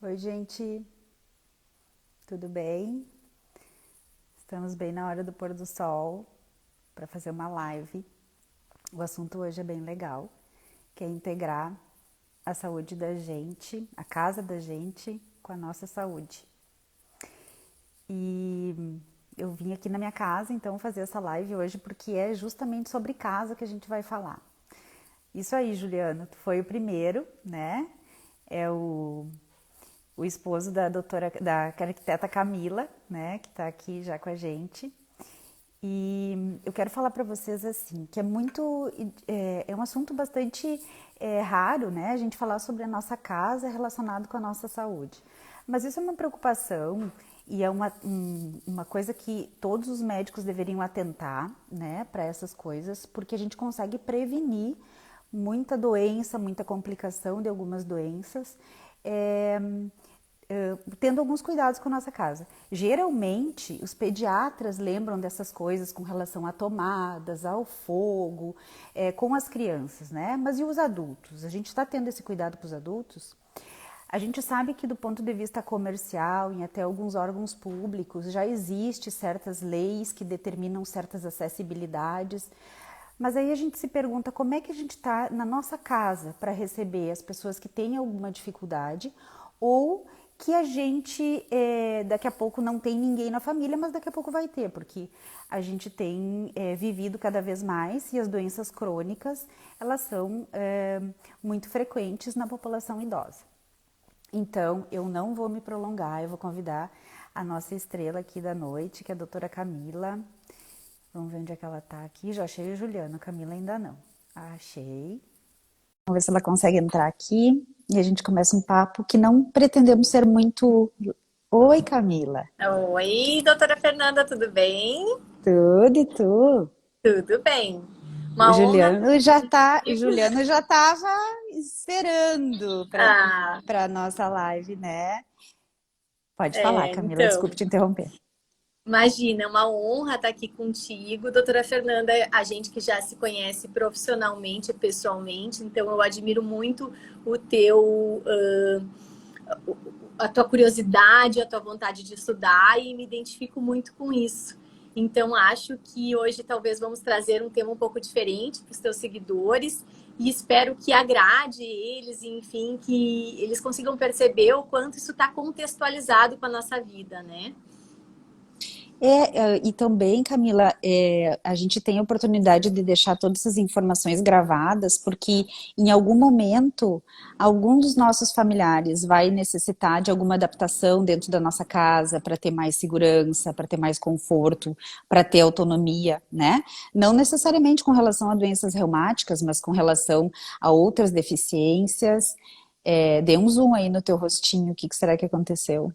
Oi, gente, tudo bem? Estamos bem na hora do pôr do sol para fazer uma live. O assunto hoje é bem legal, que é integrar a saúde da gente, a casa da gente, com a nossa saúde. E eu vim aqui na minha casa, então, fazer essa live hoje porque é justamente sobre casa que a gente vai falar. Isso aí, Juliano, tu foi o primeiro, né? É o esposo da doutora, da arquiteta Camila, né, que está aqui já com a gente. E eu quero falar para vocês assim, que é um assunto bastante raro, né, a gente falar sobre a nossa casa relacionado com a nossa saúde. Mas isso é uma preocupação e é uma coisa que todos os médicos deveriam atentar, né, para essas coisas, porque a gente consegue prevenir muita doença, muita complicação de algumas doenças. É, tendo alguns cuidados com a nossa casa. Geralmente, os pediatras lembram dessas coisas com relação a tomadas, ao fogo, com as crianças, né? Mas e os adultos? A gente está tendo esse cuidado para os adultos? A gente sabe que do ponto de vista comercial, em até alguns órgãos públicos, já existe certas leis que determinam certas acessibilidades, mas aí a gente se pergunta como é que a gente está na nossa casa para receber as pessoas que têm alguma dificuldade ou que a gente daqui a pouco não tem ninguém na família, mas daqui a pouco vai ter, porque a gente tem vivido cada vez mais e as doenças crônicas elas são muito frequentes na população idosa. Então, eu não vou me prolongar, eu vou convidar a nossa estrela aqui da noite, que é a doutora Camila. Vamos ver onde é que ela tá aqui. Já achei a Juliana, a Camila ainda não. Achei. Vamos ver se ela consegue entrar aqui e a gente começa um papo que não pretendemos ser muito. Oi, Camila. Oi, doutora Fernanda, tudo bem? Tudo e tu? Tudo bem. O Uma honra estar Juliano já aqui tá, o contigo. Juliano já estava esperando Ah, para nossa live, né? Pode falar, Camila, desculpe então, te interromper. imagina, é uma honra estar aqui contigo, doutora Fernanda, a gente que já se conhece profissionalmente e pessoalmente, então eu admiro muito o teu, a tua curiosidade, a tua vontade de estudar e me identifico muito com isso. Então, acho que hoje talvez vamos trazer um tema um pouco diferente para os teus seguidores e espero que agrade eles, e, enfim, que eles consigam perceber o quanto isso está contextualizado com a nossa vida, né? E também, Camila, a gente tem a oportunidade de deixar todas essas informações gravadas, porque em algum momento, algum dos nossos familiares vai necessitar de alguma adaptação dentro da nossa casa para ter mais segurança, para ter mais conforto, para ter autonomia, né? Não necessariamente com relação a doenças reumáticas, mas com relação a outras deficiências. Dê um zoom aí no teu rostinho, o que que será que aconteceu?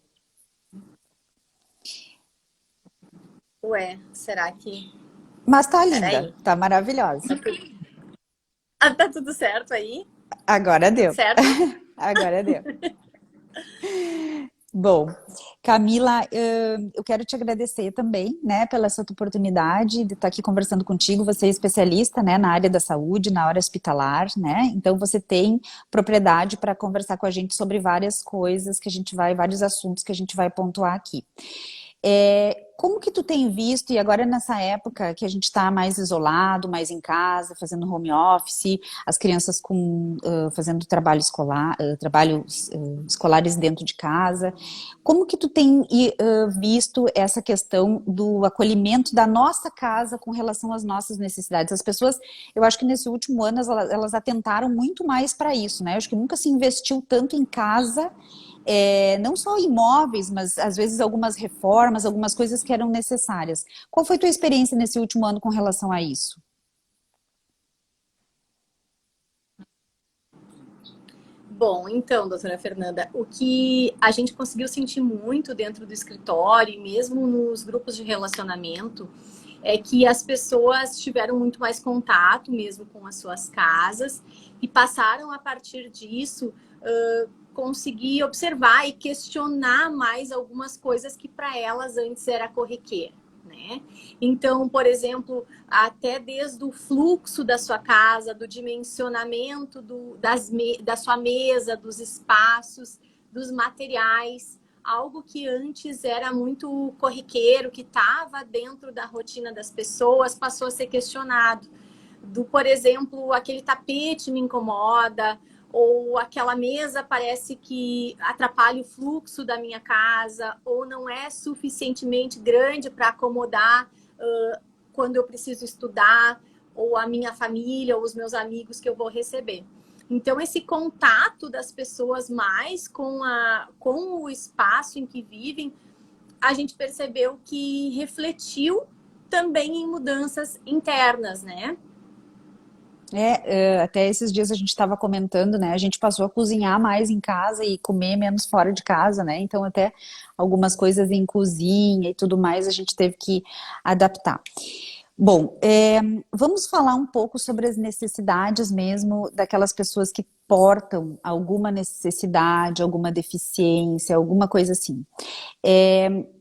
Ué, será que... Mas tá linda, Peraí. tá maravilhosa. Ah, tá tudo certo aí? Agora Tudo deu. certo? Agora deu. Bom, Camila, eu quero te agradecer também, né, pela essa tua oportunidade de estar aqui conversando contigo. Você é especialista, né, na área da saúde, na área hospitalar, né? Então você tem propriedade para conversar com a gente sobre várias coisas que a gente vai, vários assuntos que a gente vai pontuar aqui. Como que tu tem visto, e agora nessa época que a gente está mais isolado, mais em casa, fazendo home office, as crianças fazendo trabalho escolar, trabalhos escolares dentro de casa, como que tu tem visto essa questão do acolhimento da nossa casa com relação às nossas necessidades? As pessoas, eu acho que nesse último ano elas atentaram muito mais para isso, né? Eu acho que nunca se investiu tanto em casa, não só imóveis, mas às vezes algumas reformas, algumas coisas que eram necessárias. Qual foi a tua experiência nesse último ano com relação a isso? Bom, então, doutora Fernanda, o que a gente conseguiu sentir muito dentro do escritório e mesmo nos grupos de relacionamento é que as pessoas tiveram muito mais contato mesmo com as suas casas e passaram a partir disso conseguir observar e questionar mais algumas coisas que para elas antes era corriqueira. Né? Então, por exemplo, até desde o fluxo da sua casa, do dimensionamento da sua mesa, dos espaços, dos materiais, algo que antes era muito corriqueiro, que estava dentro da rotina das pessoas, passou a ser questionado. Por exemplo, aquele tapete me incomoda, ou aquela mesa parece que atrapalha o fluxo da minha casa, ou não é suficientemente grande para acomodar quando eu preciso estudar, ou a minha família, ou os meus amigos que eu vou receber. Então, esse contato das pessoas mais com o espaço em que vivem, a gente percebeu que refletiu também em mudanças internas, né? Até esses dias a gente estava comentando, né? A gente passou a cozinhar mais em casa e comer menos fora de casa, né? Então, até algumas coisas em cozinha e tudo mais a gente teve que adaptar. Bom, vamos falar um pouco sobre as necessidades mesmo daquelas pessoas que portam alguma necessidade, alguma deficiência, alguma coisa assim.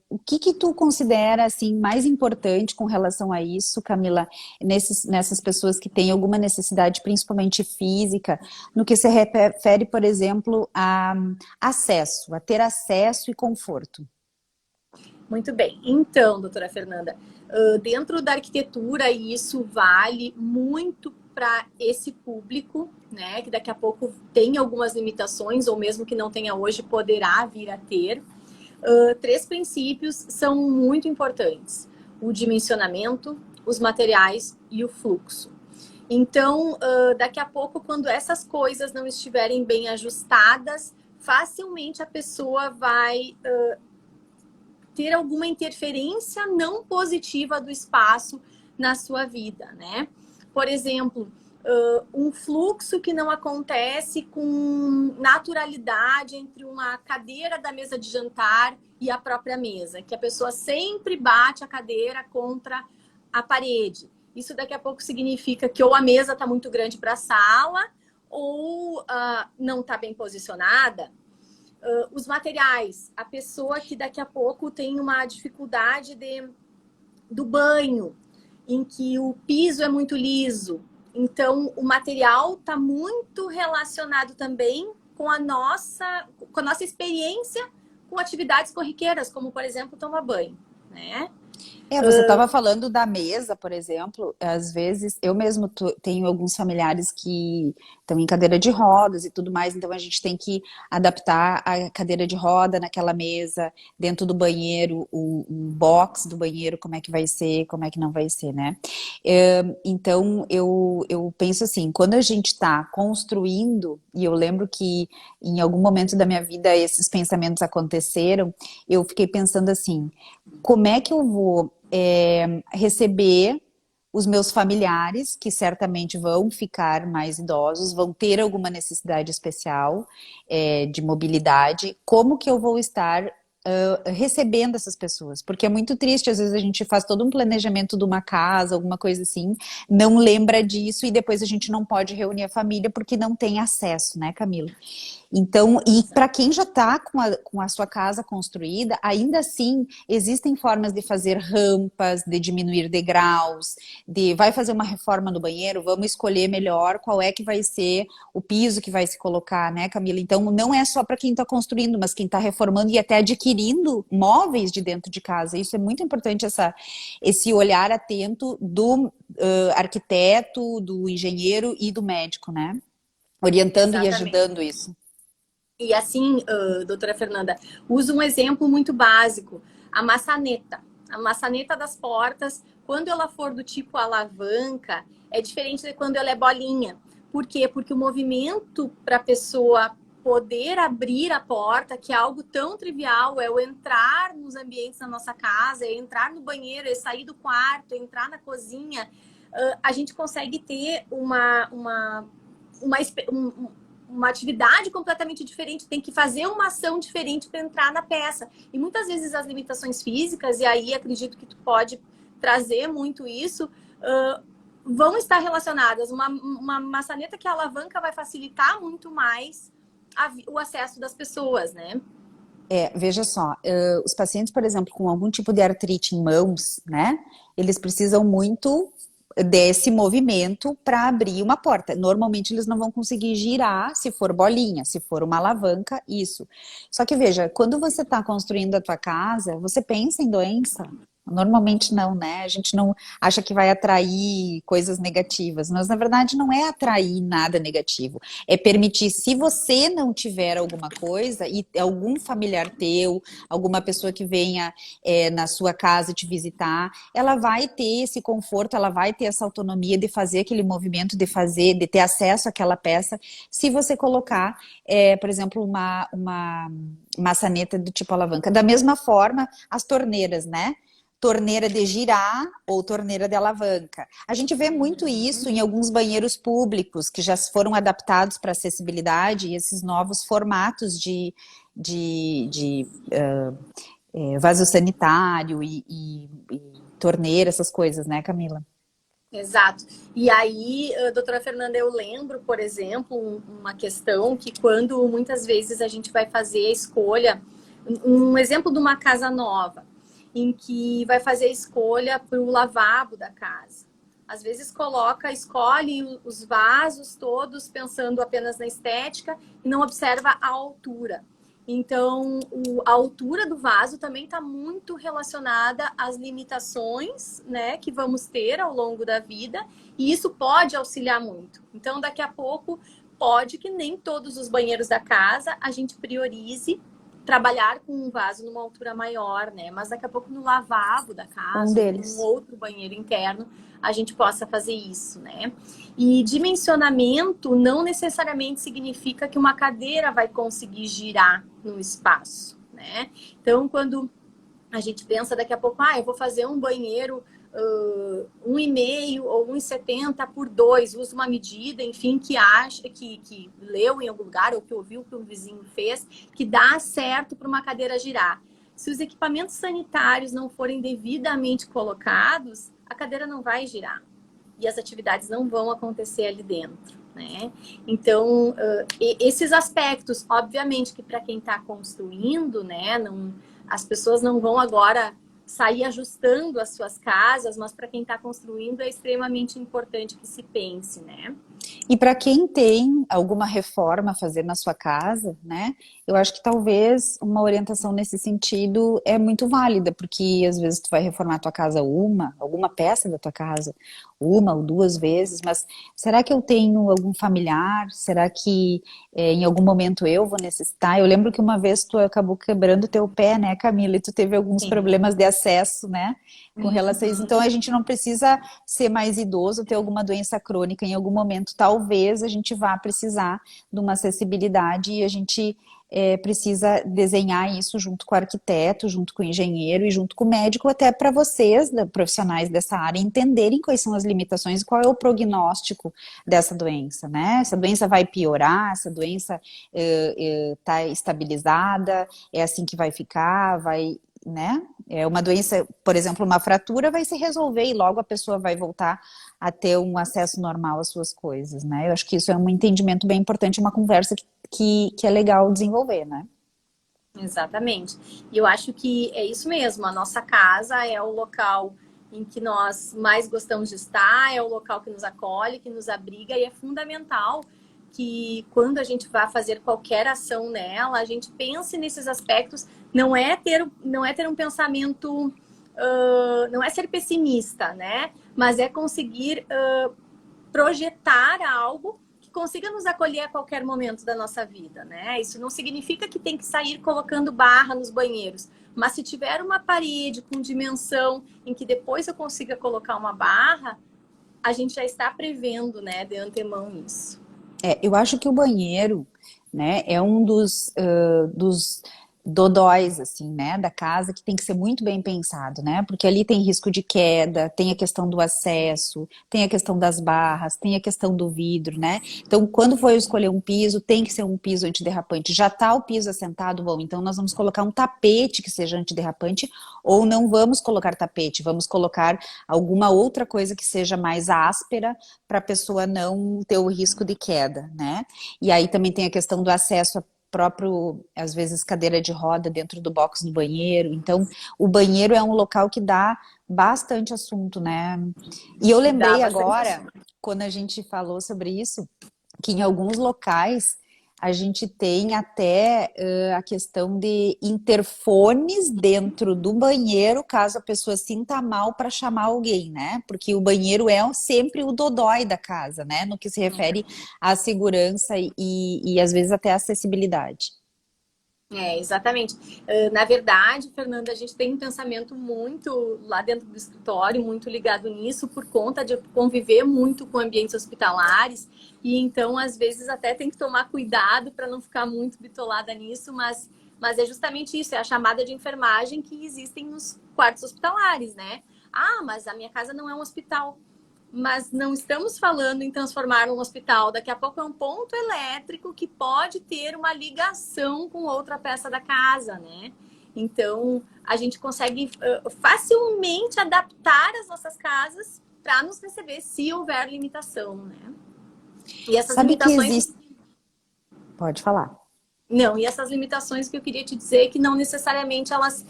O que tu considera assim mais importante com relação a isso, Camila, nessas pessoas que têm alguma necessidade, principalmente física, no que se refere, por exemplo, a acesso, a ter acesso e conforto? Muito bem. Então, doutora Fernanda, dentro da arquitetura, e isso vale muito para esse público, né, que daqui a pouco tem algumas limitações, ou mesmo que não tenha hoje, poderá vir a ter. Três princípios são muito importantes: o dimensionamento, os materiais e o fluxo. Então, daqui a pouco, quando essas coisas não estiverem bem ajustadas, facilmente a pessoa vai ter alguma interferência não positiva do espaço na sua vida, né? Por exemplo, um fluxo que não acontece com naturalidade entre uma cadeira da mesa de jantar e a própria mesa, que a pessoa sempre bate a cadeira contra a parede. Isso daqui a pouco significa que ou a mesa está muito grande para a sala ou não está bem posicionada. Os materiais, a pessoa que daqui a pouco tem uma dificuldade do banho, em que o piso é muito liso. Então, o material está muito relacionado também com a nossa experiência com atividades corriqueiras, como, por exemplo, tomar banho, né? Você estava falando da mesa, por exemplo. Às vezes, eu mesmo tenho alguns familiares que estão em cadeira de rodas e tudo mais, então a gente tem que adaptar a cadeira de roda naquela mesa, dentro do banheiro, o box do banheiro, como é que vai ser, como é que não vai ser, né? Então, eu penso assim, quando a gente está construindo, e eu lembro que em algum momento da minha vida esses pensamentos aconteceram, eu fiquei pensando assim, como é que eu vou receber os meus familiares, que certamente vão ficar mais idosos, vão ter alguma necessidade especial de mobilidade, como que eu vou estar recebendo essas pessoas? Porque é muito triste, às vezes a gente faz todo um planejamento de uma casa, alguma coisa assim, não lembra disso e depois a gente não pode reunir a família porque não tem acesso, né, Camila? Então, e para quem já está com a sua casa construída, ainda assim existem formas de fazer rampas, de diminuir degraus, vai fazer uma reforma no banheiro, vamos escolher melhor qual é que vai ser o piso que vai se colocar, né, Camila? Então, não é só para quem está construindo, mas quem está reformando e até adquirindo móveis de dentro de casa. Isso é muito importante, esse olhar atento do arquiteto, do engenheiro e do médico, né? Orientando e Exatamente. ajudando isso. E assim, doutora Fernanda, uso um exemplo muito básico: a maçaneta. A maçaneta das portas, quando ela for do tipo alavanca, é diferente de quando ela é bolinha. Por quê? Porque o movimento para a pessoa poder abrir a porta, que é algo tão trivial, é o entrar nos ambientes da nossa casa, é entrar no banheiro, é sair do quarto, é entrar na cozinha, a gente consegue ter uma atividade completamente diferente, tem que fazer uma ação diferente para entrar na peça. E muitas vezes as limitações físicas, e aí acredito que tu pode trazer muito isso, vão estar relacionadas. Uma maçaneta que alavanca vai facilitar muito mais o acesso das pessoas, né? Veja só, os pacientes, por exemplo, com algum tipo de artrite em mãos, né? Eles precisam muito desse movimento para abrir uma porta. Normalmente eles não vão conseguir girar se for bolinha, se for uma alavanca, isso. Só que veja, quando você está construindo a tua casa, você pensa em doença? Normalmente não, né? A gente não acha que vai atrair coisas negativas, mas na verdade não é atrair nada negativo. É permitir, se você não tiver alguma coisa e algum familiar teu, alguma pessoa que venha na sua casa te visitar, ela vai ter esse conforto, ela vai ter essa autonomia de fazer aquele movimento, de fazer, de ter acesso àquela peça, se você colocar, por exemplo, uma maçaneta do tipo alavanca. Da mesma forma, as torneiras, né? Torneira de girar ou torneira de alavanca. A gente vê muito isso em alguns banheiros públicos que já foram adaptados para acessibilidade e esses novos formatos de vaso sanitário e torneira, essas coisas, né, Camila? Exato. E aí, doutora Fernanda, eu lembro, por exemplo, uma questão que quando muitas vezes a gente vai fazer a escolha, um exemplo de uma casa nova, em que vai fazer a escolha para o lavabo da casa. Às vezes escolhe os vasos todos pensando apenas na estética e não observa a altura. Então, a altura do vaso também está muito relacionada às limitações, né, que vamos ter ao longo da vida, e isso pode auxiliar muito. Então, daqui a pouco, pode que nem todos os banheiros da casa a gente priorize trabalhar com um vaso numa altura maior, né? Mas daqui a pouco no lavabo da casa, ou num outro banheiro interno, a gente possa fazer isso, né? E dimensionamento não necessariamente significa que uma cadeira vai conseguir girar no espaço, né? Então, quando a gente pensa daqui a pouco, eu vou fazer um banheiro 1,5 ou 1,70 por 2, usa uma medida, enfim, que acha, que leu em algum lugar ou que ouviu que um vizinho fez, que dá certo para uma cadeira girar. Se os equipamentos sanitários não forem devidamente colocados, a cadeira não vai girar e as atividades não vão acontecer ali dentro, né? Então, esses aspectos, obviamente que para quem está construindo, né, as pessoas não vão agora sair ajustando as suas casas, mas para quem está construindo é extremamente importante que se pense, né? E para quem tem alguma reforma a fazer na sua casa, né? Eu acho que talvez uma orientação nesse sentido é muito válida, porque às vezes tu vai reformar a tua casa alguma peça da tua casa, uma ou duas vezes, mas será que eu tenho algum familiar? Será que em algum momento eu vou necessitar? Eu lembro que uma vez tu acabou quebrando teu pé, né, Camila? E tu teve alguns problemas de acesso, né? Com relação a isso. Então a gente não precisa ser mais idoso, ter alguma doença crônica em algum momento. Talvez a gente vá precisar de uma acessibilidade e a gente precisa desenhar isso junto com o arquiteto, junto com o engenheiro e junto com o médico, até para vocês, profissionais dessa área, entenderem quais são as limitações e qual é o prognóstico dessa doença, né? Essa doença vai piorar, essa doença está estabilizada, é assim que vai ficar, né? É uma doença, por exemplo, uma fratura vai se resolver e logo a pessoa vai voltar a ter um acesso normal às suas coisas, né? Eu acho que isso é um entendimento bem importante, uma conversa que é legal desenvolver, né? Exatamente. E eu acho que é isso mesmo, a nossa casa é o local em que nós mais gostamos de estar, é o local que nos acolhe, que nos abriga, e é fundamental que quando a gente vai fazer qualquer ação nela, a gente pense nesses aspectos. Não é ter um pensamento, não é ser pessimista, né? Mas é conseguir projetar algo que consiga nos acolher a qualquer momento da nossa vida, né? Isso não significa que tem que sair colocando barra nos banheiros, mas se tiver uma parede com dimensão em que depois eu consiga colocar uma barra, a gente já está prevendo, né, de antemão isso. Eu acho que o banheiro, né, é um dos dodóis, assim, né, da casa que tem que ser muito bem pensado, né, porque ali tem risco de queda, tem a questão do acesso, tem a questão das barras, tem a questão do vidro, né, então quando for escolher um piso, tem que ser um piso antiderrapante, já tá o piso assentado, bom, então nós vamos colocar um tapete que seja antiderrapante, ou não vamos colocar tapete, vamos colocar alguma outra coisa que seja mais áspera para a pessoa não ter o risco de queda, né, e aí também tem a questão do acesso próprio, às vezes, cadeira de roda dentro do box do banheiro. Então, o banheiro é um local que dá bastante assunto, né? E eu Dá lembrei bastante agora, assunto. quando a gente falou sobre isso, que em alguns locais a gente tem até a questão de interfones dentro do banheiro, caso a pessoa sinta mal para chamar alguém, né? Porque o banheiro é sempre o dodói da casa, né? No que se refere à segurança e às vezes até à acessibilidade. Exatamente. Na verdade, Fernanda, a gente tem um pensamento muito lá dentro do escritório, muito ligado nisso, por conta de conviver muito com ambientes hospitalares. E então, às vezes, até tem que tomar cuidado para não ficar muito bitolada nisso, mas é justamente isso, é a chamada de enfermagem que existem nos quartos hospitalares, né? Ah, mas a minha casa não é um hospital. Mas não estamos falando em transformar um hospital. Daqui a pouco é um ponto elétrico que pode ter uma ligação com outra peça da casa, né? Então, a gente consegue facilmente adaptar as nossas casas para nos receber se houver limitação, né? E essas Sabe que limitações... existe. Pode falar. Não, e essas limitações que eu queria te dizer que não necessariamente elas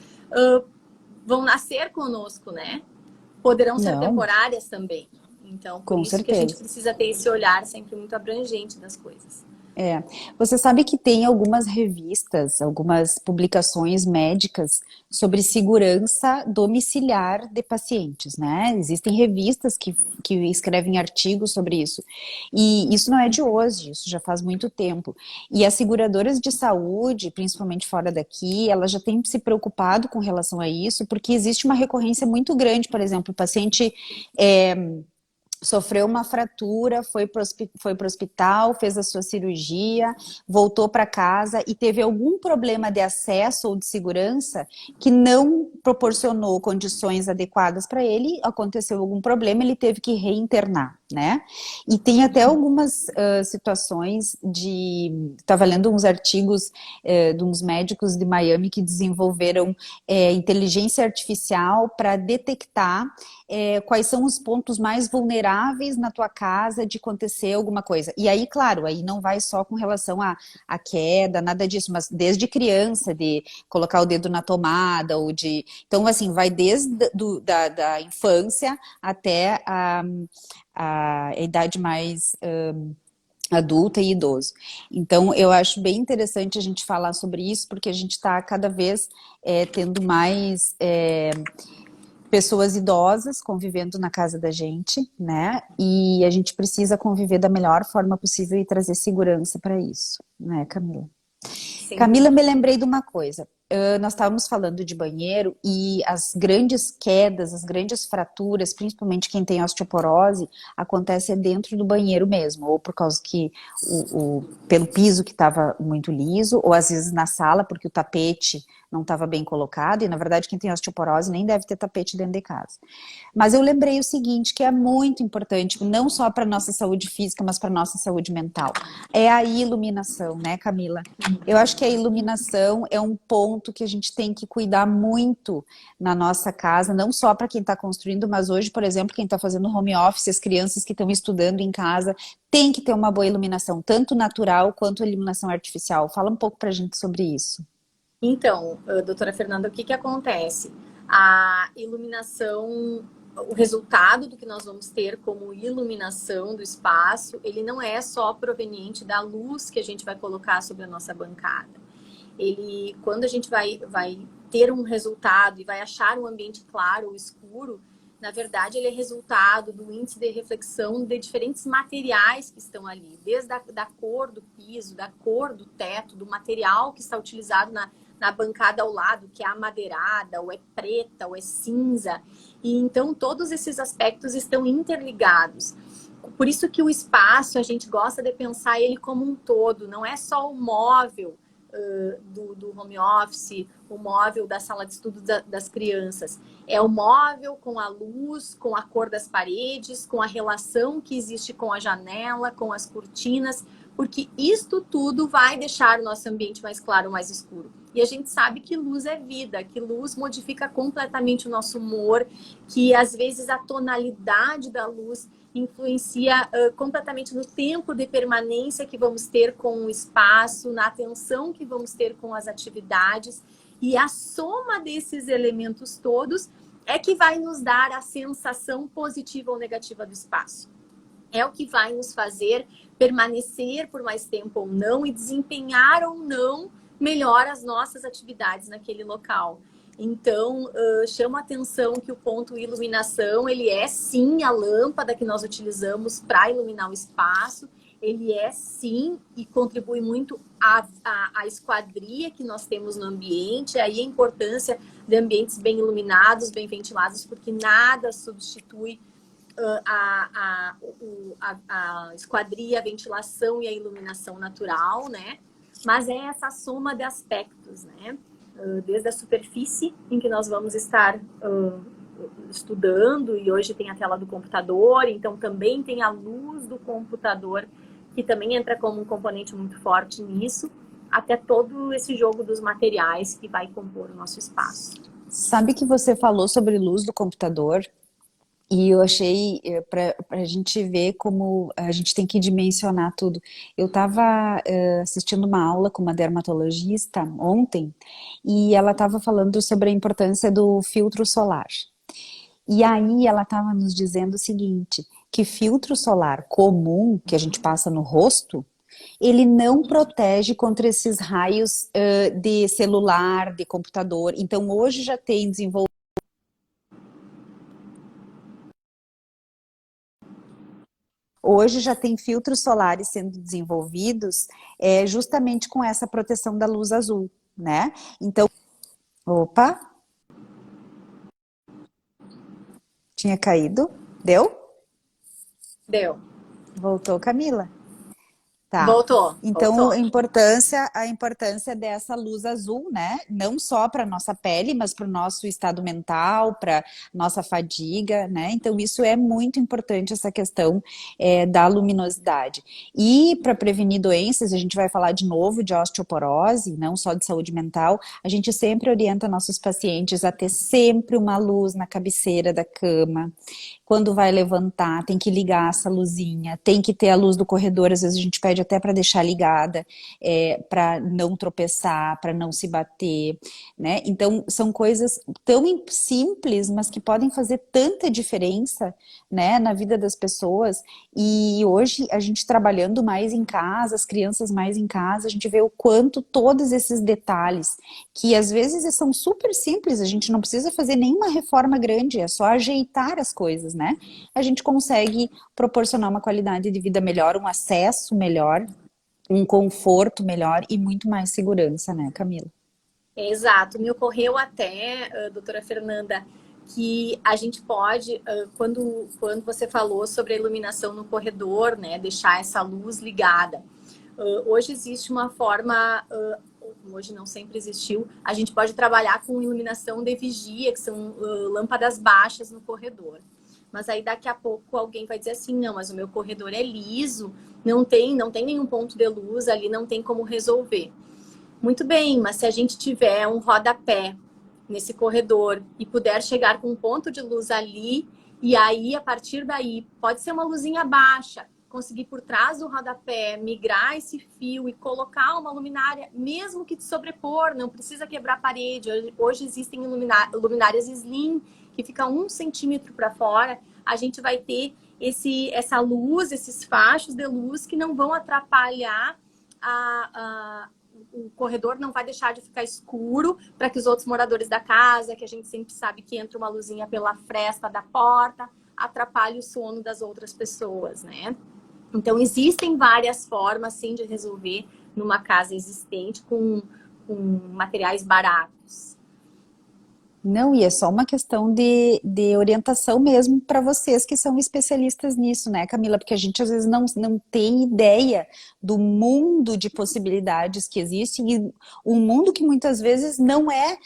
vão nascer conosco, né? Poderão ser Não, temporárias também. Então, por com isso que a gente certeza. precisa ter esse olhar sempre muito abrangente das coisas. É, você sabe que tem algumas revistas, algumas publicações médicas sobre segurança domiciliar de pacientes, né? Existem revistas que escrevem artigos sobre isso. E isso não é de hoje, isso já faz muito tempo. E as seguradoras de saúde, principalmente fora daqui, elas já têm se preocupado com relação a isso, porque existe uma recorrência muito grande, por exemplo, o paciente sofreu uma fratura, foi para o hospital, fez a sua cirurgia, voltou para casa e teve algum problema de acesso ou de segurança que não proporcionou condições adequadas para ele, aconteceu algum problema, ele teve que reinternar, né? E tem até algumas situações de... Estava lendo uns artigos de uns médicos de Miami que desenvolveram inteligência artificial para detectar quais são os pontos mais vulneráveis na tua casa de acontecer alguma coisa. E aí, claro, aí não vai só com relação à queda, nada disso, mas desde criança, de colocar o dedo na tomada, ou de... Então, assim, vai desde da infância até a idade mais adulta e idoso. Então, eu acho bem interessante a gente falar sobre isso, porque a gente está cada vez tendo mais pessoas idosas convivendo na casa da gente, né? E a gente precisa conviver da melhor forma possível e trazer segurança para isso, né, Camila? Sem Camila, dúvida. me lembrei de uma coisa. Nós estávamos falando de banheiro e as grandes quedas, as grandes fraturas, principalmente quem tem osteoporose, acontece dentro do banheiro mesmo, ou por causa que pelo piso que estava muito liso, ou às vezes na sala, porque o tapete não estava bem colocado, e na verdade quem tem osteoporose nem deve ter tapete dentro de casa. Mas eu lembrei o seguinte, que é muito importante, não só para a nossa saúde física, mas para a nossa saúde mental. É a iluminação, né, Camila? Eu acho que a iluminação é um ponto que a gente tem que cuidar muito na nossa casa, não só para quem está construindo, mas hoje, por exemplo, quem está fazendo home office, as crianças que estão estudando em casa, tem que ter uma boa iluminação, tanto natural quanto iluminação artificial. Fala um pouco para a gente sobre isso. Então, doutora Fernanda, o que acontece? A iluminação, o resultado do que nós vamos ter como iluminação do espaço, ele não é só proveniente da luz que a gente vai colocar sobre a nossa bancada. Ele, quando a gente vai ter um resultado e vai achar um ambiente claro ou escuro, na verdade, ele é resultado do índice de reflexão de diferentes materiais que estão ali, desde da cor do piso, da cor do teto, do material que está utilizado na bancada ao lado, que é amadeirada, ou é preta, ou é cinza. E então, todos esses aspectos estão interligados. Por isso que o espaço, a gente gosta de pensar ele como um todo, não é só o móvel do home office, o móvel da sala de estudo das crianças. É o móvel com a luz, com a cor das paredes, com a relação que existe com a janela, com as cortinas, porque isto tudo vai deixar o nosso ambiente mais claro ou mais escuro. E a gente sabe que luz é vida, que luz modifica completamente o nosso humor, que às vezes a tonalidade da luz influencia completamente no tempo de permanência que vamos ter com o espaço, na atenção que vamos ter com as atividades. E a soma desses elementos todos é que vai nos dar a sensação positiva ou negativa do espaço. É o que vai nos fazer permanecer por mais tempo ou não e desempenhar ou não melhor as nossas atividades naquele local. Então, chama a atenção que o ponto iluminação, ele é sim a lâmpada que nós utilizamos para iluminar o espaço, ele é sim e contribui muito a esquadria que nós temos no ambiente, aí a importância de ambientes bem iluminados, bem ventilados, porque nada substitui a esquadria, a ventilação e a iluminação natural, né? Mas é essa soma de aspectos, né? Desde a superfície em que nós vamos estar estudando, e hoje tem a tela do computador, então também tem a luz do computador, que também entra como um componente muito forte nisso, até todo esse jogo dos materiais que vai compor o nosso espaço. Sabe que você falou sobre luz do computador? E eu achei, para a gente ver como a gente tem que dimensionar tudo. Eu estava assistindo uma aula com uma dermatologista ontem e ela estava falando sobre a importância do filtro solar. E aí ela estava nos dizendo o seguinte, que filtro solar comum que a gente passa no rosto, ele não protege contra esses raios de celular, de computador. Então hoje já tem desenvolvido. Hoje já tem filtros solares sendo desenvolvidos justamente com essa proteção da luz azul, né? Então, opa, tinha caído, deu? Deu. Voltou, Camila? Tá. Voltou, Então, voltou. a importância dessa luz azul, né? Não só para nossa pele, mas para o nosso estado mental, para nossa fadiga, né? Então, isso é muito importante, essa questão da luminosidade. E para prevenir doenças, a gente vai falar de novo de osteoporose, não só de saúde mental, a gente sempre orienta nossos pacientes a ter sempre uma luz na cabeceira da cama. Quando vai levantar, tem que ligar essa luzinha, tem que ter a luz do corredor, às vezes a gente pede até para deixar ligada, para não tropeçar, para não se bater, né? Então, são coisas tão simples, mas que podem fazer tanta diferença, né, na vida das pessoas. E hoje, a gente trabalhando mais em casa, as crianças mais em casa, a gente vê o quanto todos esses detalhes, que às vezes são super simples, a gente não precisa fazer nenhuma reforma grande, é só ajeitar as coisas, né? A gente consegue proporcionar uma qualidade de vida melhor, um acesso melhor, um conforto melhor e muito mais segurança, né, Camila? Exato. Me ocorreu até, doutora Fernanda, que a gente pode, quando você falou sobre a iluminação no corredor, né, deixar essa luz ligada. Hoje existe uma forma, hoje não sempre existiu, a gente pode trabalhar com iluminação de vigia, que são lâmpadas baixas no corredor. Mas aí daqui a pouco alguém vai dizer assim, não, mas o meu corredor é liso, não tem nenhum ponto de luz ali, não tem como resolver. Muito bem, mas se a gente tiver um rodapé nesse corredor e puder chegar com um ponto de luz ali, e aí, a partir daí, pode ser uma luzinha baixa, conseguir por trás do rodapé, migrar esse fio e colocar uma luminária, mesmo que de sobrepor, não precisa quebrar a parede. Hoje existem luminárias slim, que fica 1 centímetro para fora, a gente vai ter essa luz, esses fachos de luz que não vão atrapalhar o corredor, não vai deixar de ficar escuro para que os outros moradores da casa, que a gente sempre sabe que entra uma luzinha pela fresta da porta, atrapalhe o sono das outras pessoas, né? Então, existem várias formas, sim, de resolver numa casa existente com materiais baratos. Não, e é só uma questão de orientação mesmo para vocês que são especialistas nisso, né, Camila? Porque a gente às vezes não tem ideia do mundo de possibilidades que existe e um mundo que muitas vezes não é,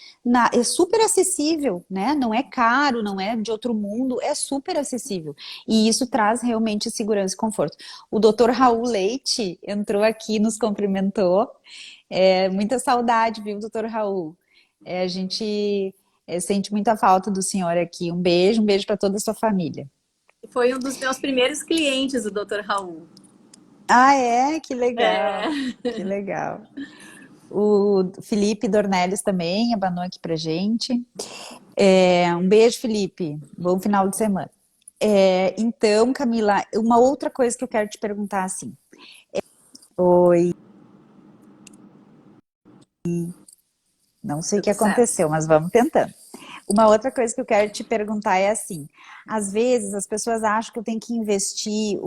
é super acessível, né? Não é caro, não é de outro mundo, é super acessível. E isso traz realmente segurança e conforto. O doutor Raul Leite entrou aqui, nos cumprimentou. Muita saudade, viu, doutor Raul? A gente sente muita falta do senhor aqui. Um beijo para toda a sua família. Foi um dos meus primeiros clientes, o Dr. Raul. Ah, é? Que É. legal, que legal. O Felipe Dornelles também abanou aqui pra gente. Um beijo, Felipe. Bom final de semana. Então, Camila, uma outra coisa que eu quero te perguntar assim. Oi, não sei o que Tudo certo. aconteceu, mas vamos tentando. Uma outra coisa que eu quero te perguntar é assim: às vezes as pessoas acham que eu tenho que investir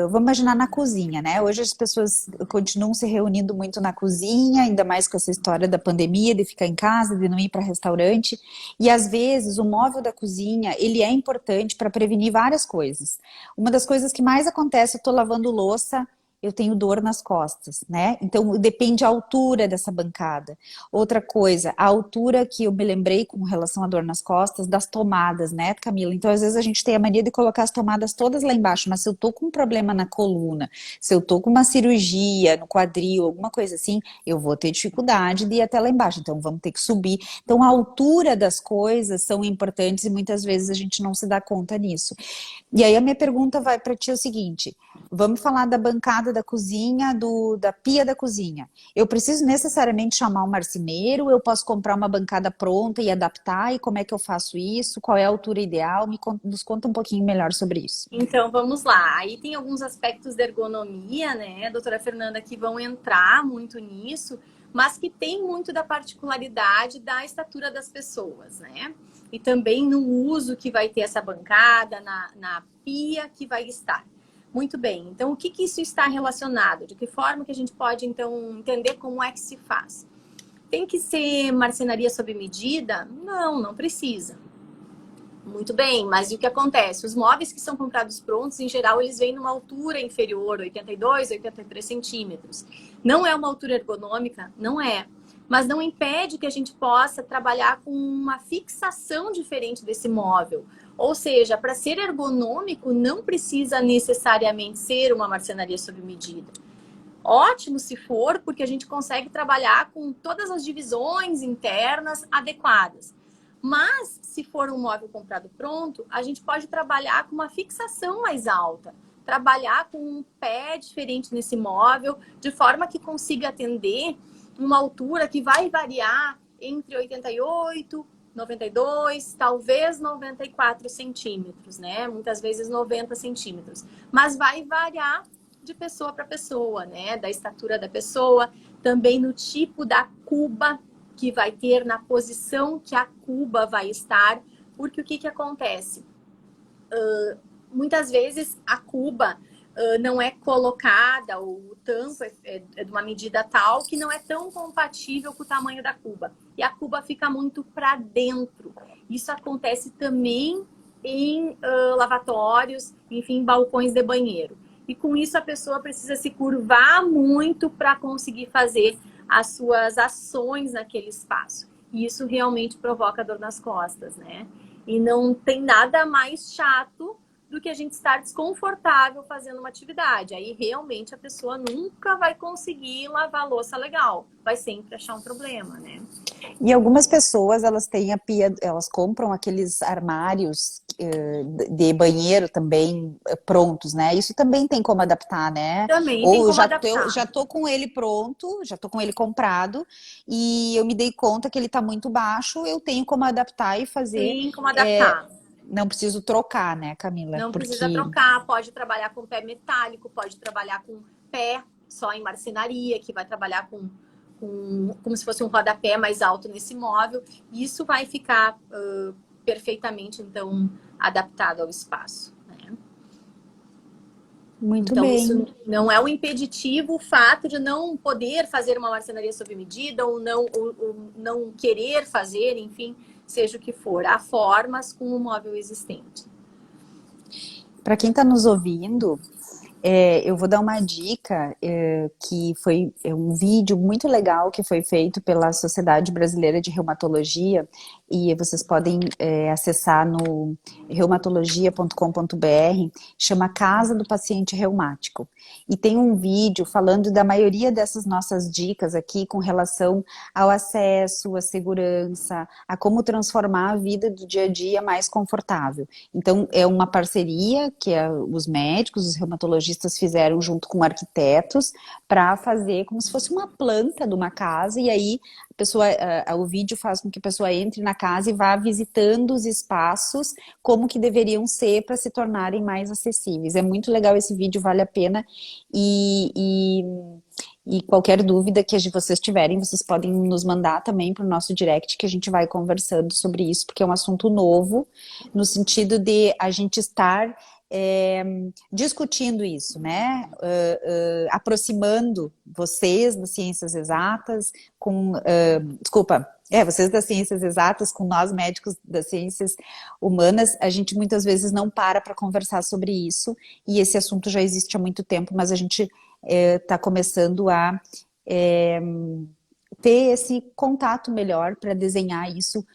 vamos imaginar na cozinha, né? Hoje as pessoas continuam se reunindo muito na cozinha, ainda mais com essa história da pandemia, de ficar em casa, de não ir para restaurante. E às vezes o móvel da cozinha, ele é importante para prevenir várias coisas. Uma das coisas que mais acontece, eu tô lavando louça, eu tenho dor nas costas, né? Então depende a altura dessa bancada. Outra coisa, a altura que eu me lembrei com relação à dor nas costas, das tomadas, né, Camila? Então, às vezes a gente tem a mania de colocar as tomadas todas lá embaixo, mas se eu tô com um problema na coluna, se eu tô com uma cirurgia no quadril, alguma coisa assim, eu vou ter dificuldade de ir até lá embaixo. Então, vamos ter que subir. Então, a altura das coisas são importantes e muitas vezes a gente não se dá conta nisso. E aí a minha pergunta vai para ti o seguinte: vamos falar da bancada da cozinha, da pia da cozinha. Eu preciso necessariamente chamar um marceneiro? Eu posso comprar uma bancada pronta e adaptar? E como é que eu faço isso? Qual é a altura ideal? Nos conta um pouquinho melhor sobre isso. Então, vamos lá. Aí tem alguns aspectos da ergonomia, né, doutora Fernanda, que vão entrar muito nisso, mas que tem muito da particularidade da estatura das pessoas, né? E também no uso que vai ter essa bancada, na pia que vai estar. Muito bem. Então, o que que isso está relacionado? De que forma que a gente pode, então, entender como é que se faz? Tem que ser marcenaria sob medida? Não, não precisa. Muito bem, mas e o que acontece? Os móveis que são comprados prontos, em geral, eles vêm numa altura inferior, 82, 83 centímetros. Não é uma altura ergonômica? Não é. Mas não impede que a gente possa trabalhar com uma fixação diferente desse móvel. Ou seja, para ser ergonômico, não precisa necessariamente ser uma marcenaria sob medida. Ótimo se for, porque a gente consegue trabalhar com todas as divisões internas adequadas. Mas, se for um móvel comprado pronto, a gente pode trabalhar com uma fixação mais alta, trabalhar com um pé diferente nesse móvel, de forma que consiga atender uma altura que vai variar entre 88, 92, talvez 94 centímetros, né? Muitas vezes 90 centímetros. Mas vai variar de pessoa para pessoa, né? Da estatura da pessoa, também no tipo da cuba que vai ter, na posição que a cuba vai estar, porque o que que acontece? Muitas vezes a cuba não é colocada, ou o tampo é de uma medida tal que não é tão compatível com o tamanho da cuba. E a cuba fica muito para dentro. Isso acontece também em lavatórios, enfim, balcões de banheiro. E com isso a pessoa precisa se curvar muito para conseguir fazer as suas ações naquele espaço. E isso realmente provoca dor nas costas, né? E não tem nada mais chato do que a gente estar desconfortável fazendo uma atividade. Aí realmente a pessoa nunca vai conseguir lavar a louça legal. Vai sempre achar um problema, né? E algumas pessoas, elas têm a pia, elas compram aqueles armários de banheiro também prontos, né? Isso também tem como adaptar, né? Também tem Ou eu como adaptar. já tô com ele pronto, já tô com ele comprado e eu me dei conta que ele tá muito baixo, eu tenho como adaptar e fazer. Tem como é, adaptar. não preciso trocar, né, Camila? Não precisa Porque trocar, pode trabalhar com pé metálico, pode trabalhar com pé só em marcenaria, que vai trabalhar com como se fosse um rodapé mais alto nesse móvel. Isso vai ficar perfeitamente, então, adaptado ao espaço. Né? Muito Então, bem. isso não é um impeditivo o fato de não poder fazer uma marcenaria sob medida ou não querer fazer, enfim, seja o que for. Há formas com o móvel existente. Para quem está nos ouvindo, eu vou dar uma dica, que foi um vídeo muito legal que foi feito pela Sociedade Brasileira de Reumatologia, e vocês podem acessar no reumatologia.com.br, chama Casa do Paciente Reumático. E tem um vídeo falando da maioria dessas nossas dicas aqui com relação ao acesso, à segurança, a como transformar a vida do dia a dia mais confortável. Então, é uma parceria que os médicos, os reumatologistas fizeram junto com arquitetos para fazer como se fosse uma planta de uma casa, e aí a pessoa, o vídeo faz com que a pessoa entre na casa e vá visitando os espaços como que deveriam ser para se tornarem mais acessíveis. É muito legal esse vídeo, vale a pena. E, e, e qualquer dúvida que vocês tiverem, vocês podem nos mandar também para o nosso direct, que a gente vai conversando sobre isso, porque é um assunto novo, no sentido de a gente estar discutindo isso, né? Aproximando vocês das ciências exatas com, desculpa, vocês das ciências exatas com nós médicos das ciências humanas. A gente muitas vezes não para conversar sobre isso, e esse assunto já existe há muito tempo, mas a gente está começando a ter esse contato melhor para desenhar isso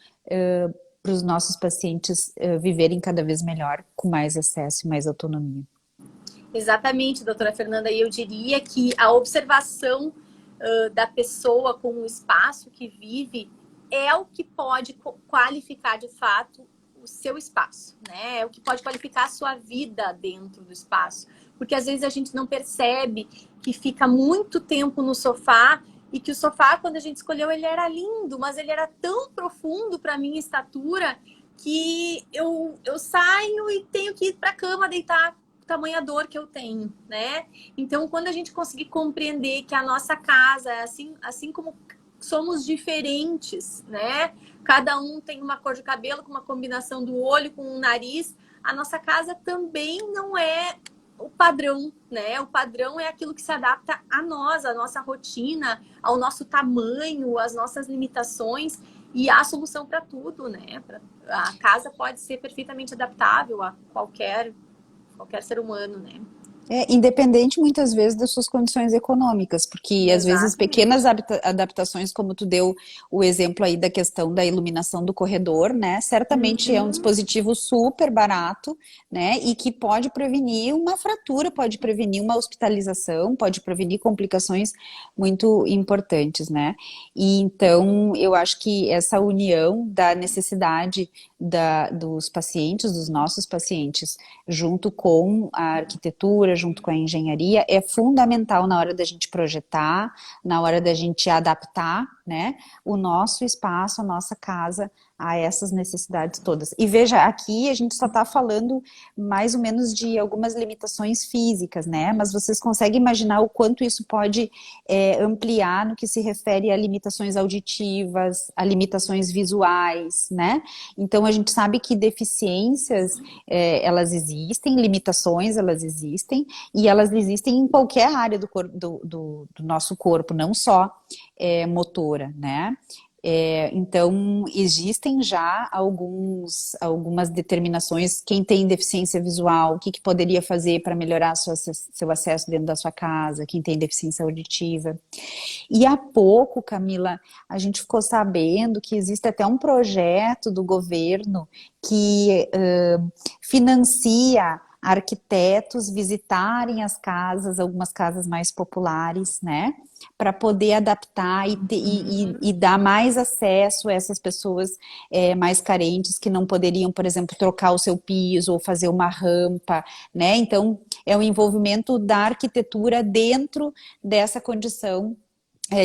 para os nossos pacientes viverem cada vez melhor, com mais acesso e mais autonomia. Exatamente, doutora Fernanda, e eu diria que a observação da pessoa com o espaço que vive é o que pode qualificar de fato o seu espaço, né? É o que pode qualificar a sua vida dentro do espaço. Porque às vezes a gente não percebe que fica muito tempo no sofá e que o sofá, quando a gente escolheu, ele era lindo, mas ele era tão profundo para minha estatura que eu saio e tenho que ir para a cama deitar, tamanha dor que eu tenho, né? Então, quando a gente conseguir compreender que a nossa casa, assim como somos diferentes, né? Cada um tem uma cor de cabelo, com uma combinação do olho, com o nariz. A nossa casa também não é o padrão, né? O padrão é aquilo que se adapta a nós, a nossa rotina, ao nosso tamanho, às nossas limitações, e há solução para tudo, né? A casa pode ser perfeitamente adaptável a qualquer ser humano, né? Independente muitas vezes das suas condições econômicas, porque às vezes pequenas Exatamente. adaptações, como tu deu o exemplo aí da questão da iluminação do corredor, né? Certamente é um Uhum. dispositivo super barato, né? E que pode prevenir uma fratura, pode prevenir uma hospitalização, pode prevenir complicações muito importantes, né? E então eu acho que essa união da necessidade dos pacientes, dos nossos pacientes, junto com a arquitetura, junto com a engenharia, é fundamental na hora da gente projetar, na hora da gente adaptar, né, o nosso espaço, a nossa casa a essas necessidades todas. E veja, aqui a gente só está falando mais ou menos de algumas limitações físicas, né, mas vocês conseguem imaginar o quanto isso pode ampliar no que se refere a limitações auditivas, a limitações visuais, né? Então a gente sabe que deficiências elas existem, limitações elas existem, e elas existem em qualquer área do nosso corpo, não só motora, né? Então, existem já algumas determinações. Quem tem deficiência visual, o que poderia fazer para melhorar seu acesso dentro da sua casa? Quem tem deficiência auditiva. E há pouco, Camila, a gente ficou sabendo que existe até um projeto do governo que financia arquitetos visitarem as casas, algumas casas mais populares, né? Para poder adaptar e dar mais acesso a essas pessoas mais carentes que não poderiam, por exemplo, trocar o seu piso ou fazer uma rampa, né? Então, é o envolvimento da arquitetura dentro dessa condição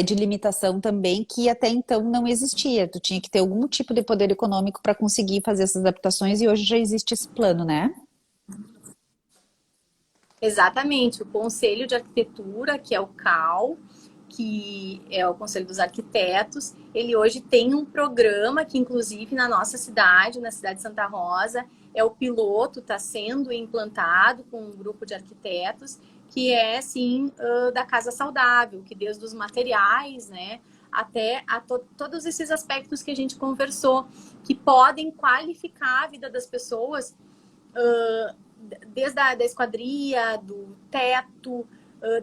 de limitação também, que até então não existia. Tu tinha que ter algum tipo de poder econômico para conseguir fazer essas adaptações, e hoje já existe esse plano, né? Exatamente. O Conselho de Arquitetura, que é o CAL, que é o Conselho dos Arquitetos, ele hoje tem um programa que, inclusive, na nossa cidade, na cidade de Santa Rosa, é o piloto, está sendo implantado com um grupo de arquitetos, que é, sim, da casa saudável, que desde os materiais, né, até todos esses aspectos que a gente conversou, que podem qualificar a vida das pessoas, desde da esquadria, do teto,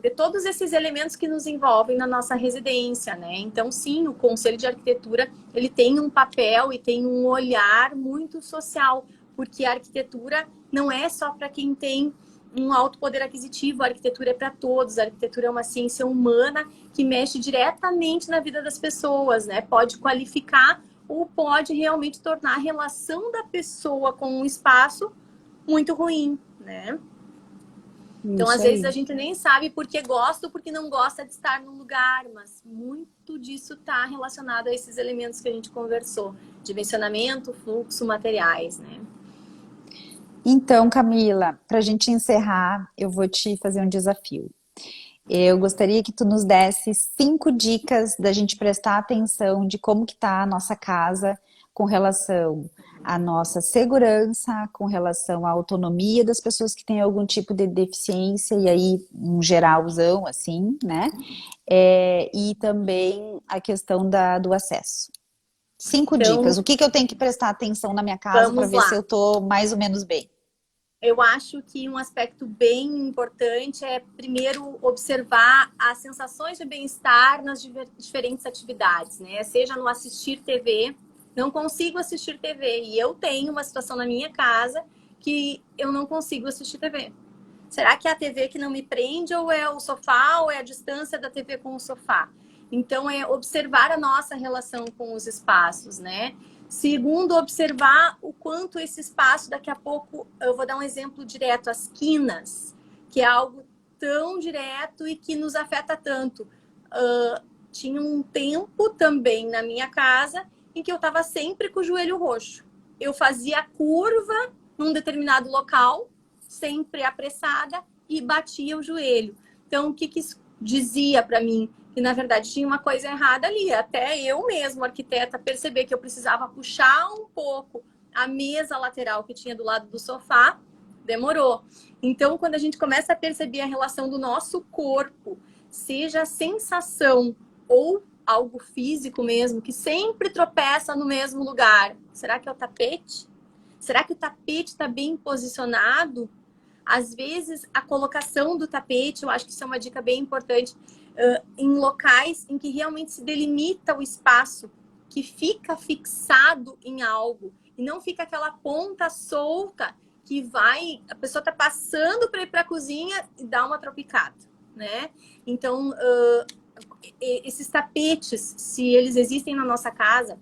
de todos esses elementos que nos envolvem na nossa residência, né? Então, sim, o Conselho de Arquitetura, ele tem um papel e tem um olhar muito social, porque a arquitetura não é só para quem tem um alto poder aquisitivo, a arquitetura é para todos, a arquitetura é uma ciência humana que mexe diretamente na vida das pessoas, né? Pode qualificar ou pode realmente tornar a relação da pessoa com o espaço muito ruim, né? Então, Isso às vezes, aí. a gente nem sabe porque gosta ou porque não gosta de estar num lugar, mas muito disso está relacionado a esses elementos que a gente conversou: dimensionamento, fluxo, materiais, né? Então, Camila, para a gente encerrar, eu vou te fazer um desafio. Eu gostaria que tu nos desse 5 dicas da gente prestar atenção de como que está a nossa casa com relação à nossa segurança, com relação à autonomia das pessoas que têm algum tipo de deficiência, e aí, um geralzão, assim, né? E também a questão do acesso. 5 dicas. Então, O que que eu tenho que prestar atenção na minha casa para vamos ver se eu lá. tô mais ou menos bem? Eu acho que um aspecto bem importante é, primeiro, observar as sensações de bem-estar nas diferentes atividades, né? Seja no assistir TV, não consigo assistir TV, e eu tenho uma situação na minha casa que eu não consigo assistir TV. Será que é a TV que não me prende, ou é o sofá, ou é a distância da TV com o sofá? Então, é observar a nossa relação com os espaços, né? Segundo, observar o quanto esse espaço, daqui a pouco, eu vou dar um exemplo direto, as quinas, que é algo tão direto e que nos afeta tanto. Tinha um tempo também na minha casa em que eu estava sempre com o joelho roxo. Eu fazia curva num determinado local, sempre apressada, e batia o joelho. Então, o que isso dizia para mim? Que, na verdade, tinha uma coisa errada ali. Até eu mesmo, arquiteta, perceber que eu precisava puxar um pouco a mesa lateral que tinha do lado do sofá, demorou. Então, quando a gente começa a perceber a relação do nosso corpo, seja a sensação ou algo físico mesmo, que sempre tropeça no mesmo lugar. Será que é o tapete? Será que o tapete está bem posicionado? Às vezes, a colocação do tapete, eu acho que isso é uma dica bem importante, em locais em que realmente se delimita o espaço, que fica fixado em algo, e não fica aquela ponta solta que vai, a pessoa está passando para ir para a cozinha e dá uma tropicada, né? Então, esses tapetes, se eles existem na nossa casa,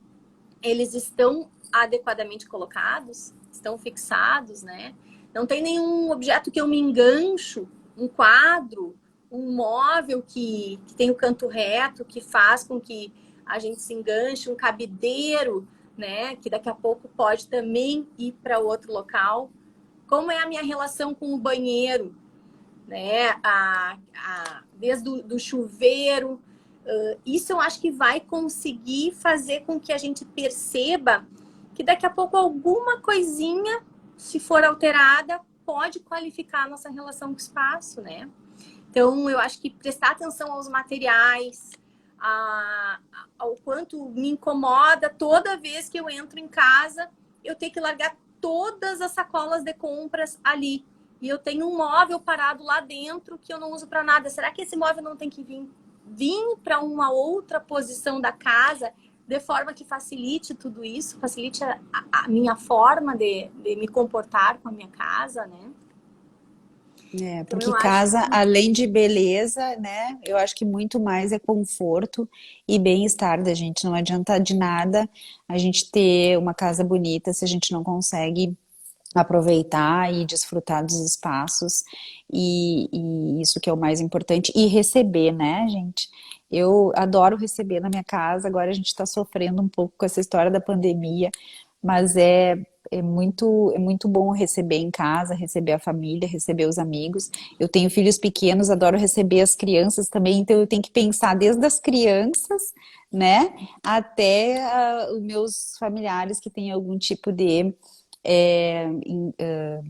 eles estão adequadamente colocados, estão fixados, né? Não tem nenhum objeto que eu me engancho, um quadro, um móvel que tem o canto reto, que faz com que a gente se enganche, um cabideiro, né? Que daqui a pouco pode também ir para outro local. Como é a minha relação com o banheiro, né? Desde do chuveiro. Isso eu acho que vai conseguir fazer com que a gente perceba que daqui a pouco alguma coisinha, se for alterada, pode qualificar a nossa relação com o espaço, né? Então, eu acho que prestar atenção aos materiais, ao quanto me incomoda toda vez que eu entro em casa, eu tenho que largar todas as sacolas de compras ali. E eu tenho um móvel parado lá dentro que eu não uso para nada. Será que esse móvel não tem que vir para uma outra posição da casa, de forma que facilite tudo isso, facilite a minha forma de me comportar com a minha casa, né? Então, Porque eu acho casa, que além de beleza, né? Eu acho que muito mais é conforto e bem-estar da gente. Não adianta de nada a gente ter uma casa bonita se a gente não consegue aproveitar e desfrutar dos espaços, e isso que é o mais importante, e receber, né, gente? Eu adoro receber na minha casa, agora a gente está sofrendo um pouco com essa história da pandemia, mas é muito bom receber em casa, receber a família, receber os amigos. Eu tenho filhos pequenos, adoro receber as crianças também, então eu tenho que pensar desde as crianças, né, até os meus familiares que têm algum tipo de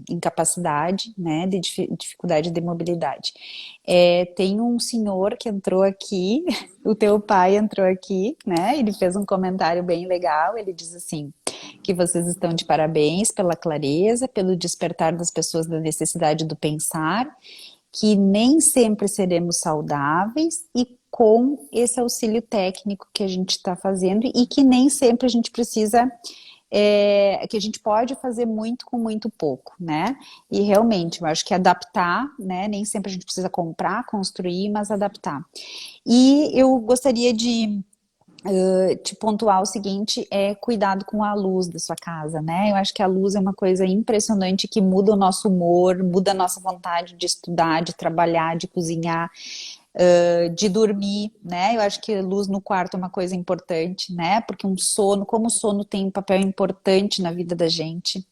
incapacidade, né, de dificuldade de mobilidade. Tem um senhor que entrou aqui, o teu pai entrou aqui, né, ele fez um comentário bem legal, ele diz assim, que vocês estão de parabéns pela clareza, pelo despertar das pessoas da necessidade do pensar, que nem sempre seremos saudáveis e com esse auxílio técnico que a gente está fazendo e que nem sempre a gente precisa, que a gente pode fazer muito com muito pouco, né? E realmente, eu acho que adaptar, né? Nem sempre a gente precisa comprar, construir, mas adaptar. E eu gostaria de te pontuar o seguinte, cuidado com a luz da sua casa, né? Eu acho que a luz é uma coisa impressionante que muda o nosso humor, muda a nossa vontade de estudar, de trabalhar, de cozinhar, de dormir, né? Eu acho que a luz no quarto é uma coisa importante, né? Porque como o sono tem um papel importante na vida da gente,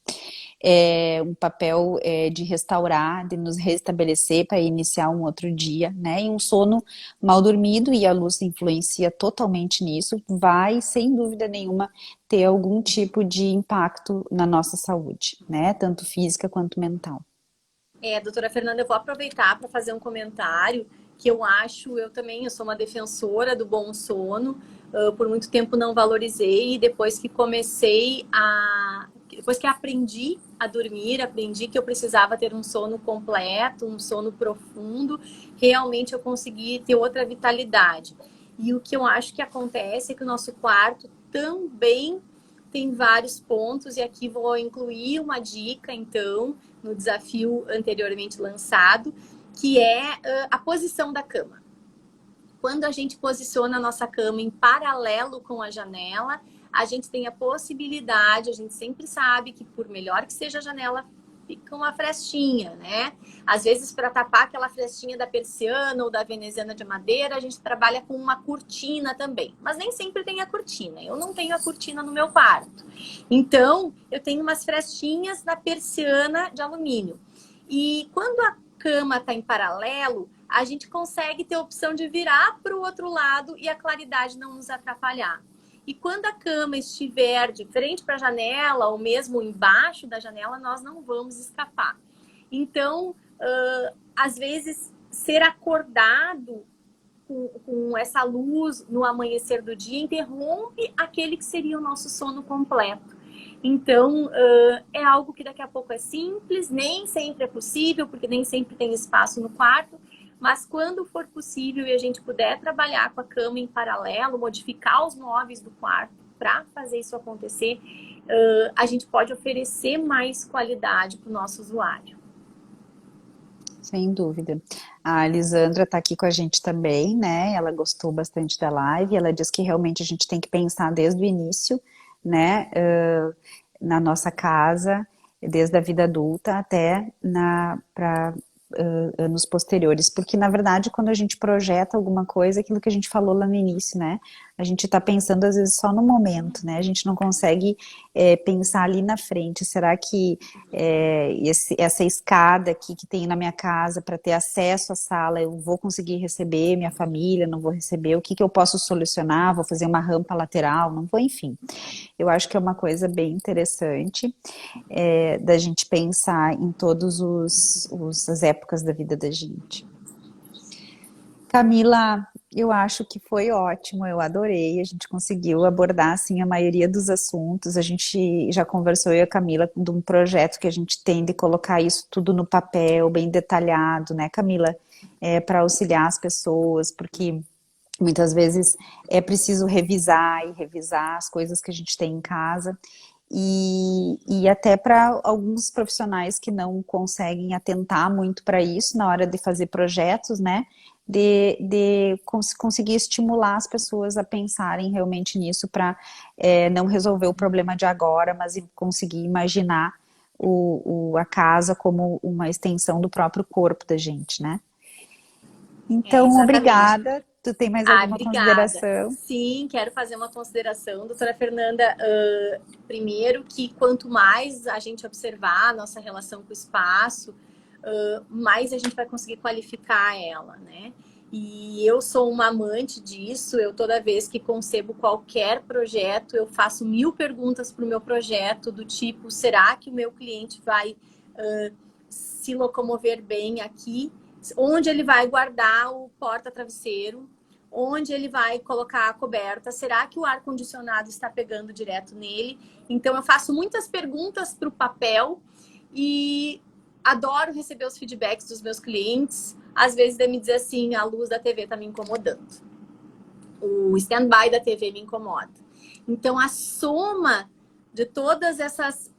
um papel de restaurar, de nos restabelecer para iniciar um outro dia, né? E um sono mal dormido, e a luz influencia totalmente nisso, vai, sem dúvida nenhuma, ter algum tipo de impacto na nossa saúde, né? Tanto física quanto mental. Doutora Fernanda, eu vou aproveitar para fazer um comentário que eu também, eu sou uma defensora do bom sono, por muito tempo não valorizei, e depois que aprendi a dormir, aprendi que eu precisava ter um sono completo, um sono profundo, realmente eu consegui ter outra vitalidade. E o que eu acho que acontece é que o nosso quarto também tem vários pontos, e aqui vou incluir uma dica, então, no desafio anteriormente lançado, que é a posição da cama. Quando a gente posiciona a nossa cama em paralelo com a janela, a gente tem a possibilidade, a gente sempre sabe que por melhor que seja a janela, fica uma frestinha, né? Às vezes, para tapar aquela frestinha da persiana ou da veneziana de madeira, a gente trabalha com uma cortina também. Mas nem sempre tem a cortina. Eu não tenho a cortina no meu quarto. Então, eu tenho umas frestinhas na persiana de alumínio. E quando a cama está em paralelo, a gente consegue ter a opção de virar para o outro lado e a claridade não nos atrapalhar. E quando a cama estiver de frente para a janela ou mesmo embaixo da janela, nós não vamos escapar. Então, às vezes, ser acordado com essa luz no amanhecer do dia interrompe aquele que seria o nosso sono completo. Então, é algo que daqui a pouco é simples, nem sempre é possível, porque nem sempre tem espaço no quarto, mas quando for possível e a gente puder trabalhar com a cama em paralelo, modificar os móveis do quarto para fazer isso acontecer, a gente pode oferecer mais qualidade para o nosso usuário. Sem dúvida. A Lisandra está aqui com a gente também, né? Ela gostou bastante da live. Ela diz que realmente a gente tem que pensar desde o início, né? Na nossa casa, desde a vida adulta até para anos posteriores, porque na verdade quando a gente projeta alguma coisa, aquilo que a gente falou lá no início, né? A gente está pensando às vezes só no momento, né? A gente não consegue pensar ali na frente. Será que essa escada aqui que tem na minha casa para ter acesso à sala, eu vou conseguir receber minha família? Não vou receber? O que eu posso solucionar? Vou fazer uma rampa lateral? Não vou, enfim. Eu acho que é uma coisa bem interessante da gente pensar em todas as épocas da vida da gente. Camila, eu acho que foi ótimo, eu adorei, a gente conseguiu abordar assim a maioria dos assuntos, a gente já conversou, eu e a Camila, de um projeto que a gente tem de colocar isso tudo no papel, bem detalhado, né, Camila? Para auxiliar as pessoas, porque muitas vezes é preciso revisar e revisar as coisas que a gente tem em casa. E até para alguns profissionais que não conseguem atentar muito para isso na hora de fazer projetos, né? De conseguir estimular as pessoas a pensarem realmente nisso para não resolver o problema de agora, mas conseguir imaginar a casa como uma extensão do próprio corpo da gente, né? Então, Exatamente. obrigada. Tu tem mais alguma Obrigada. consideração? Sim, quero fazer uma consideração, doutora Fernanda. Primeiro, que quanto mais a gente observar a nossa relação com o espaço, mais a gente vai conseguir qualificar ela, né? E eu sou uma amante disso. Eu, toda vez que concebo qualquer projeto, eu faço 1000 perguntas para o meu projeto, do tipo, será que o meu cliente vai se locomover bem aqui? Onde ele vai guardar o porta-travesseiro? Onde ele vai colocar a coberta? Será que o ar-condicionado está pegando direto nele? Então, eu faço muitas perguntas para o papel e adoro receber os feedbacks dos meus clientes. Às vezes, ele me diz assim, a luz da TV está me incomodando. O stand-by da TV me incomoda. Então, a soma de todas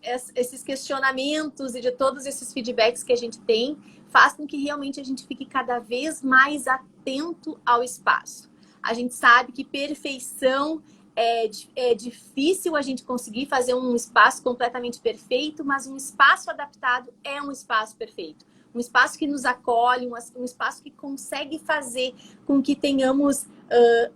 esses questionamentos e de todos esses feedbacks que a gente tem faz com que realmente a gente fique cada vez mais atento ao espaço. A gente sabe que perfeição é difícil a gente conseguir fazer um espaço completamente perfeito, mas um espaço adaptado é um espaço perfeito. Um espaço que nos acolhe, um espaço que consegue fazer com que tenhamos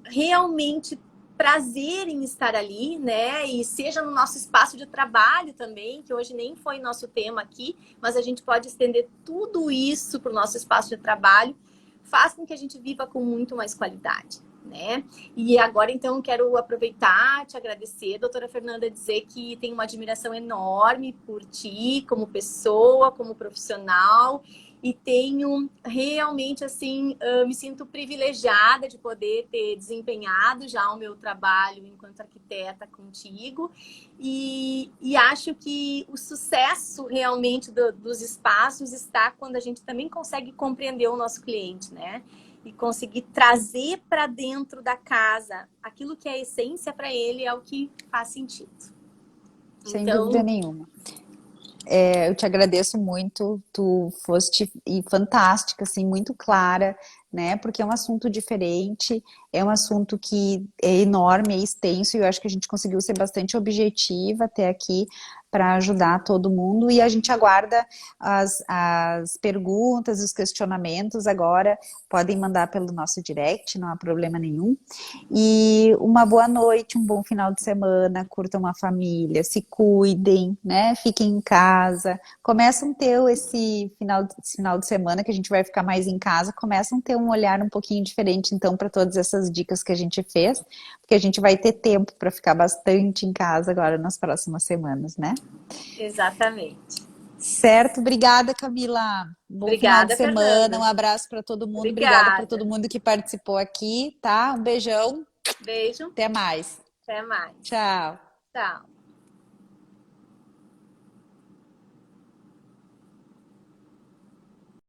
realmente prazer em estar ali, né? E seja no nosso espaço de trabalho também, que hoje nem foi nosso tema aqui, mas a gente pode estender tudo isso para o nosso espaço de trabalho, faz com que a gente viva com muito mais qualidade, né? E agora, então, quero aproveitar, te agradecer, doutora Fernanda, dizer que tenho uma admiração enorme por ti, como pessoa, como profissional, e tenho realmente, assim, me sinto privilegiada de poder ter desempenhado já o meu trabalho enquanto arquiteta contigo, e acho que o sucesso realmente dos espaços está quando a gente também consegue compreender o nosso cliente, né? E conseguir trazer para dentro da casa aquilo que é essência para ele é o que faz sentido. Sem dúvida Então, nenhuma. Eu te agradeço muito, tu foste fantástica, assim, muito clara, né? Porque é um assunto diferente, é um assunto que é enorme, é extenso, e eu acho que a gente conseguiu ser bastante objetiva até aqui para ajudar todo mundo, e a gente aguarda as perguntas, os questionamentos agora, podem mandar pelo nosso direct, não há problema nenhum. E uma boa noite, um bom final de semana, curtam a família, se cuidem, né? Fiquem em casa. Começam a ter esse final de semana que a gente vai ficar mais em casa, começam a ter um olhar um pouquinho diferente, então, para todas essas dicas que a gente fez, porque a gente vai ter tempo para ficar bastante em casa agora nas próximas semanas, né? exatamente. Certo, obrigada, Camila. Bom final de Obrigada, semana, um Fernanda. abraço para todo mundo. Obrigada por todo Obrigada. mundo que participou aqui, tá? Um beijão, Beijo. até mais. Até mais. Tchau. Tchau.